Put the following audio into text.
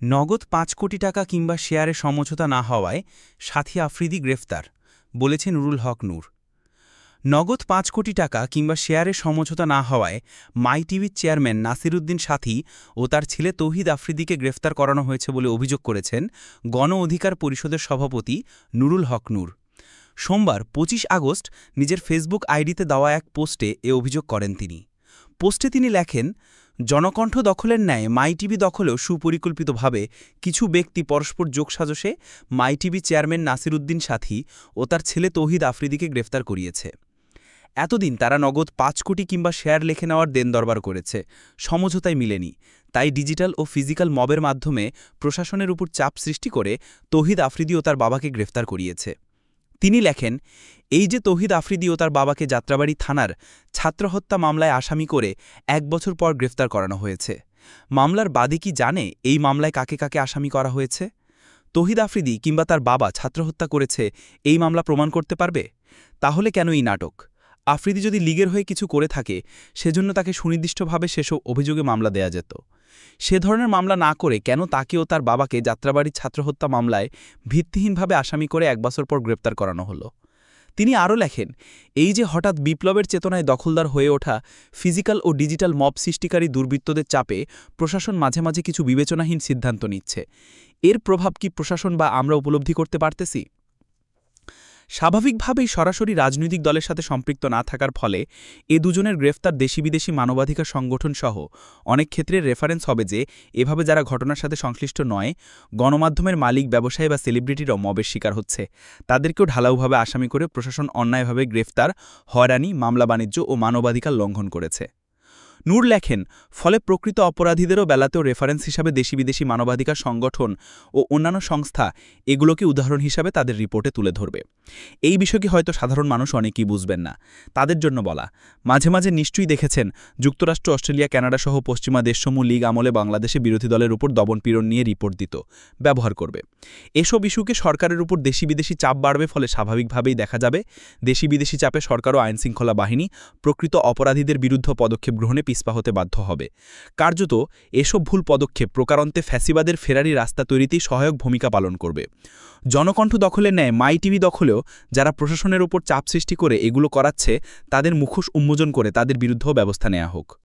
নগদ ৫ কোটি টাকা কিংবা শেয়ারে সমঝোতা না হওয়ায় সাথী আফ্রিদি গ্রেফতার, বলেছে নুরুল হক নূর। নগদ ৫ কোটি টাকা কিংবা শেয়ারে সমঝোতা না হওয়ায় মাই টিভির চেয়ারম্যান নাসিরুদ্দিন সাথী ও তার ছেলে তৌহিদ আফ্রিদিকে গ্রেফতার করানো হয়েছে বলে অভিযোগ করেছেন গণ অধিকার পরিষদের সভাপতি নুরুল হক নূর। সোমবার ২৫ আগস্ট নিজের ফেসবুক আইডিতে দেওয়া এক পোস্টে এ অভিযোগ করেন তিনি। পোস্টে তিনি লেখেন, জনকণ্ঠ দখলের ন্যায় মাই টিভি দখলেও সুপরিকল্পিতভাবে কিছু ব্যক্তি পরস্পর যোগসাজশে মাই টিভি চেয়ারম্যান নাসিরুদ্দিন সাথী ও তার ছেলে তৌহিদ আফ্রিদিকে গ্রেফতার করিয়েছে। এতদিন তারা নগদ ৫ কোটি কিংবা শেয়ার লেখে নেওয়ার দেন দরবার করেছে, সমঝোতায় মিলেনি। তাই ডিজিটাল ও ফিজিক্যাল মবের মাধ্যমে প্রশাসনের উপর চাপ সৃষ্টি করে তৌহিদ আফ্রিদি ও তার বাবাকে গ্রেফতার করিয়েছে। তিনি লেখেন, এই যে তৌহিদ আফ্রিদি ও তার বাবাকে যাত্রাবাড়ি থানার ছাত্রহত্যা মামলায় আসামি করে ১ বছর পর গ্রেফতার করানো হয়েছে। মামলার বাদী কি জানে এই মামলায় কাকে কাকে আসামি করা হয়েছে? তৌহিদ আফ্রিদি কিংবা তার বাবা ছাত্রহত্যা করেছে এই মামলা প্রমাণ করতে পারবে? তাহলে কেন এই নাটক? আফ্রিদি যদি লীগের হয়ে কিছু করে থাকে সেজন্য তাকে সুনির্দিষ্টভাবে সেসব অভিযোগে মামলা দেয়া যেত। সে ধরনের মামলা না করে কেন তাকে ও তার বাবাকে যাত্রাবাড়ির ছাত্রহত্যা মামলায় ভিত্তিহীনভাবে আসামি করে ১ বছর পর গ্রেপ্তার করানো হলো? তিনি আরও লেখেন, এই যে হঠাৎ বিপ্লবের চেতনায় দখলদার হয়ে ওঠা ফিজিক্যাল ও ডিজিটাল মব সৃষ্টিকারী দুর্বৃত্তদের চাপে প্রশাসন মাঝে মাঝে কিছু বিবেচনাহীন সিদ্ধান্ত নিচ্ছে, এর প্রভাব কি প্রশাসন বা আমরা উপলব্ধি করতে পারতেছি? স্বাভাবিকভাবেই সরাসরি রাজনৈতিক দলের সাথে সম্পৃক্ত না থাকার ফলে এ দুজনের গ্রেফতার দেশি বিদেশি মানবাধিকার সংগঠন সহ অনেক ক্ষেত্রে রেফারেন্স হবে যে এভাবে যারা ঘটনার সাথে সংশ্লিষ্ট নয়, গণমাধ্যমের মালিক, ব্যবসায়ী বা সেলিব্রিটিরাও মবের শিকার হচ্ছে, তাদেরকেও ঢালাওভাবে আসামি করে প্রশাসন অন্যায়ভাবে গ্রেফতার, হয়রানি, মামলা বাণিজ্য ও মানবাধিকার লঙ্ঘন করেছে। নূর লেখেন, ফলে প্রকৃত অপরাধীদেরও বেলাতেও রেফারেন্স হিসাবে দেশি বিদেশি মানবাধিকার সংগঠন ও অন্যান্য সংস্থা এগুলোকে উদাহরণ হিসাবে তাদের রিপোর্টে তুলে ধরবে। এই বিষয়টি হয়তো সাধারণ মানুষ অনেকেই বুঝবেন না, তাদের জন্য বলা। মাঝে মাঝে নিশ্চয়ই দেখেছেন যুক্তরাষ্ট্র, অস্ট্রেলিয়া, কানাডা সহ পশ্চিমা দেশসমূহ লীগ আমলে বাংলাদেশে বিরোধী দলের উপর দমনপীড়ন নিয়ে রিপোর্ট দিত, ব্যবহার করবে। এসব ইস্যুকে সরকারের উপর দেশি বিদেশি চাপ বাড়বে, ফলে স্বাভাবিকভাবেই দেখা যাবে দেশি বিদেশি চাপে সরকার ও আইনশৃঙ্খলা বাহিনী প্রকৃত অপরাধীদের বিরুদ্ধে পদক্ষেপ গ্রহণে পিছপা হতে বাধ্য হবে। কার্যত এসব ভুল পদক্ষেপ প্রকারান্তে ফ্যাসিবাদের ফেরারি রাস্তা তৈরিতেই সহায়ক ভূমিকা পালন করবে। জনকণ্ঠ দখলের ন্যায় মাই টিভি দখলেও যারা প্রশাসনের উপর চাপ সৃষ্টি করে এগুলো করাচ্ছে, তাদের মুখোশ উন্মোচন করে তাদের বিরুদ্ধেও ব্যবস্থা নেওয়া হোক।